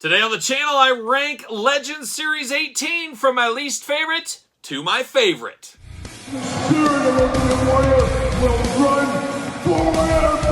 Today on the channel, I rank Legends Series 18 from my least favorite to my favorite. The spirit of Ultimate Warrior will run forever!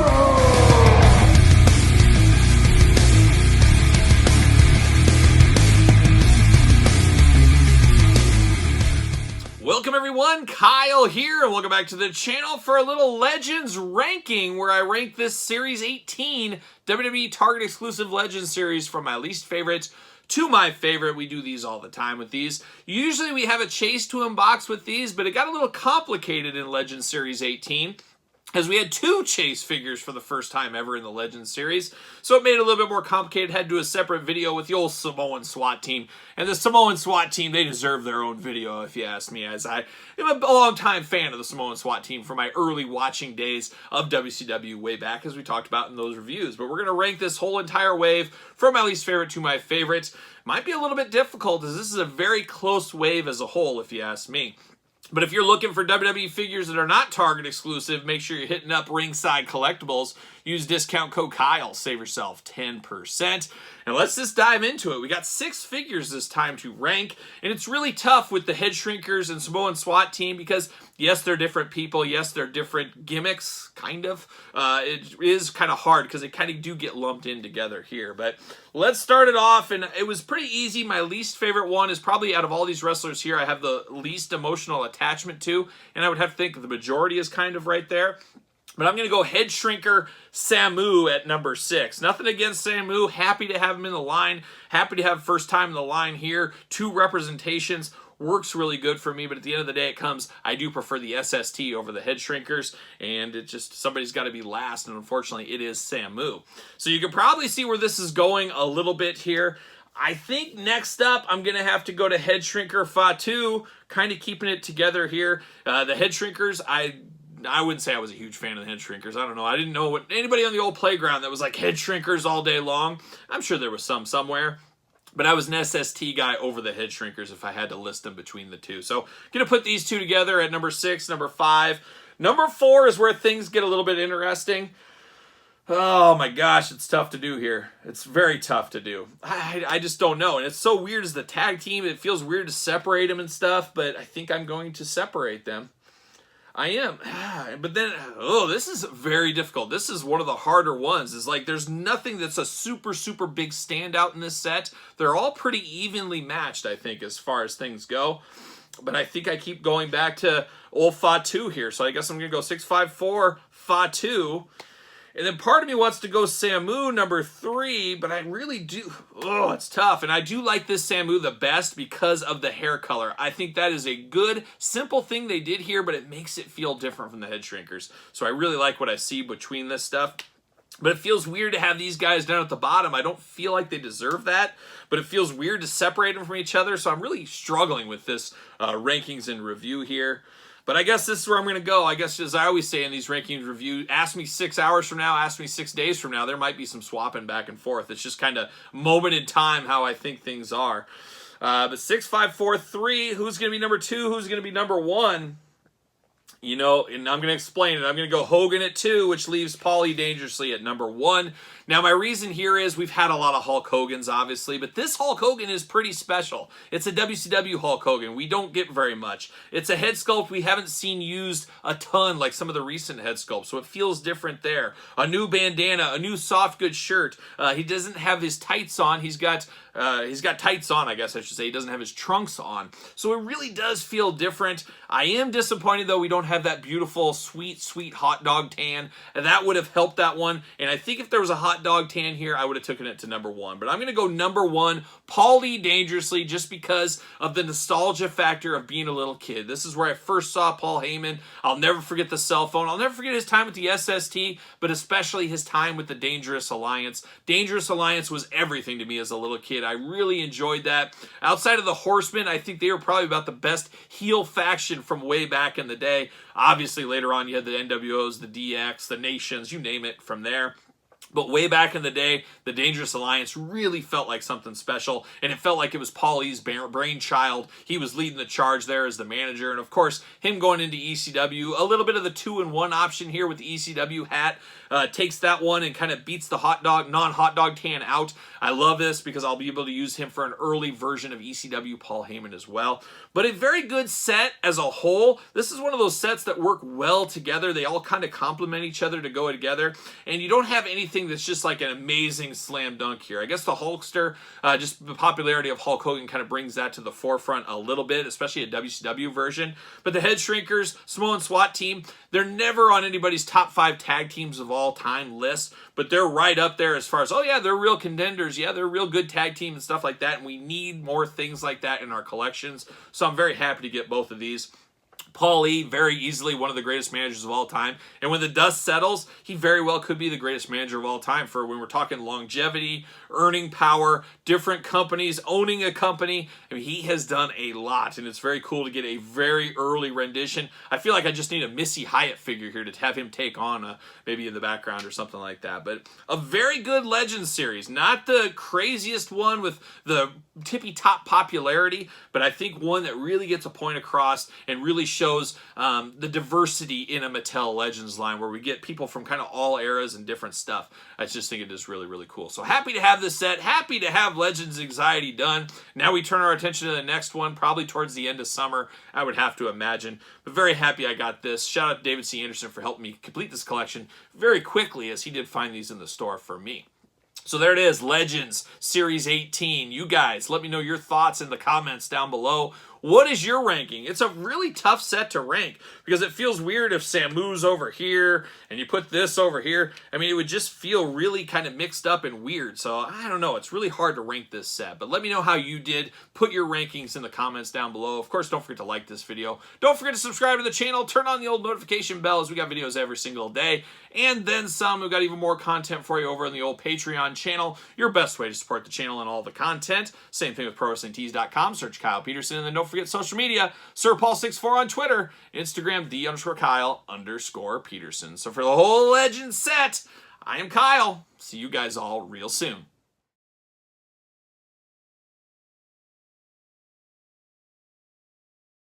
Welcome everyone, Kyle here, and welcome back to the channel for a little Legends ranking where I rank this Series 18 WWE Target Exclusive Legends Series from my least favorite to my favorite. We do these all the time with these. Usually we have a chase to unbox with these, but it got a little complicated in Legends Series 18. As we had two chase figures for the first time ever in the Legends series. So it made it a little bit more complicated. Had to do a separate video with the old Samoan SWAT team. And the Samoan SWAT team, they deserve their own video if you ask me, as I am a long-time fan of the Samoan SWAT team from my early watching days of WCW way back, as we talked about in those reviews. But we're going to rank this whole entire wave from my least favorite to my favorite. Might be a little bit difficult, as this is a very close wave as a whole, if you ask me. But if you're looking for WWE figures that are not Target exclusive, make sure you're hitting up Ringside Collectibles. Use discount code Kyle. Save yourself 10%. And let's just dive into it. We got 6 figures this time to rank. And it's really tough with the Head Shrinkers and Samoan SWAT team because, yes, they're different people. Yes, they're different gimmicks, kind of. It is kind of hard because they kind of do get lumped in together here. But let's start it off. And it was pretty easy. My least favorite one is probably out of all these wrestlers here, I have the least emotional attachment to. And I would have to think the majority is kind of right there. But I'm going to go Head Shrinker Samu at number 6. Nothing against Samu. Happy to have him in the line. Happy to have first time in the line here. 2 representations. Works really good for me. But at the end of the day, I do prefer the SST over the Head Shrinkers. And it just, somebody's got to be last. And unfortunately, it is Samu. So you can probably see where this is going a little bit here. I think next up, I'm going to have to go to Head Shrinker Fatu. Kind of keeping it together here. The Head Shrinkers, I wouldn't say I was a huge fan of the Head Shrinkers. I don't know. I didn't know what anybody on the old playground that was like Head Shrinkers all day long. I'm sure there was some somewhere. But I was an SST guy over the Head Shrinkers if I had to list them between the two. So going to put these two together at number 6, number 5. Number 4 is where things get a little bit interesting. Oh my gosh, it's tough to do here. It's very tough to do. I just don't know. And it's so weird as the tag team. It feels weird to separate them and stuff. But I think I'm going to separate them. I am. But then, this is very difficult. This is one of the harder ones. It's like there's nothing that's a super, super big standout in this set. They're all pretty evenly matched, I think, as far as things go. But I think I keep going back to old Fatu here. So I guess I'm going to go 654 Fatu. And then part of me wants to go Samu number 3, but I really do. Oh, it's tough. And I do like this Samu the best because of the hair color. I think that is a good, simple thing they did here, but it makes it feel different from the Head Shrinkers. So I really like what I see between this stuff. But it feels weird to have these guys down at the bottom. I don't feel like they deserve that, but it feels weird to separate them from each other. So I'm really struggling with this rankings and review here. But I guess this is where I'm going to go. I guess, as I always say in these rankings reviews, ask me 6 hours from now, ask me 6 days from now. There might be some swapping back and forth. It's just kind of moment in time how I think things are. But 6, 5, 4, 3, who's going to be number 2? Who's going to be number 1? You know, and I'm going to explain it. I'm going to go Hogan at 2, which leaves Paulie Dangerously at number 1. Now, my reason here is we've had a lot of Hulk Hogans, obviously, but this Hulk Hogan is pretty special. It's a WCW Hulk Hogan. We don't get very much. It's a head sculpt we haven't seen used a ton like some of the recent head sculpts, so it feels different there. A new bandana, a new soft good shirt. He doesn't have his tights on. He's got tights on, I guess I should say. He doesn't have his trunks on. So it really does feel different. I am disappointed, though, we don't have that beautiful, sweet, sweet hot dog tan. And that would have helped that one. And I think if there was a hot dog tan here, I would have taken it to number 1. But I'm going to go number 1, Paulie Dangerously, just because of the nostalgia factor of being a little kid. This is where I first saw Paul Heyman. I'll never forget the cell phone. I'll never forget his time with the SST, but especially his time with the Dangerous Alliance. Dangerous Alliance was everything to me as a little kid. I really enjoyed that. Outside of the Horsemen, I think they were probably about the best heel faction from way back in the day. Obviously, later on, you had the NWOs, the DX, the Nations, you name it from there. But way back in the day, the Dangerous Alliance really felt like something special, and it felt like it was Paul E's brainchild. He was leading the charge there as the manager, and of course, him going into ECW, a little bit of the 2-in-1 option here with the ECW hat, takes that one and kind of beats the non-hot dog tan out. I love this because I'll be able to use him for an early version of ECW Paul Heyman as well. But a very good set as a whole. This is one of those sets that work well together. They all kind of complement each other to go together, and you don't have anything that's just like an amazing slam dunk here. I guess the Hulkster, just the popularity of Hulk Hogan kind of brings that to the forefront a little bit, especially a WCW version. But the Head Shrinkers, Samoan SWAT team, they're never on anybody's top 5 tag teams of all time list, but they're right up there as far as, oh yeah, they're real contenders. Yeah, they're a real good tag team and stuff like that, and we need more things like that in our collections. So I'm very happy to get both of these. Paul E, very easily one of the greatest managers of all time. And when the dust settles, he very well could be the greatest manager of all time for when we're talking longevity, earning power, different companies, owning a company. I mean, he has done a lot, and it's very cool to get a very early rendition. I feel like I just need a Missy Hyatt figure here to have him take on maybe in the background or something like that. But a very good Legends series. Not the craziest one with the tippy-top popularity, but I think one that really gets a point across and really shows the diversity in a Mattel Legends line where we get people from kind of all eras and different stuff. I just think it is really, really cool. So happy to have this set. Happy to have Legends Anxiety done. Now we turn our attention to the next one, probably towards the end of summer, I would have to imagine. But very happy I got this. Shout out to David C. Anderson for helping me complete this collection very quickly, as he did find these in the store for me. So there it is, Legends Series 18. You guys, let me know your thoughts in the comments down below. What is your ranking? It's a really tough set to rank because it feels weird if Samu's over here and you put this over here. I mean, it would just feel really kind of mixed up and weird. So I don't know. It's really hard to rank this set. But let me know how you did. Put your rankings in the comments down below. Of course, don't forget to like this video. Don't forget to subscribe to the channel. Turn on the old notification bell as we got videos every single day. And then some. We've got even more content for you over in the old Patreon channel. Your best way to support the channel and all the content. Same thing with ProWrestlingTees.com. Search Kyle Peterson. And then don't forget social media. SirPaul64 on Twitter. Instagram, _Kyle_Peterson. So for the whole Legend set, I am Kyle. See you guys all real soon.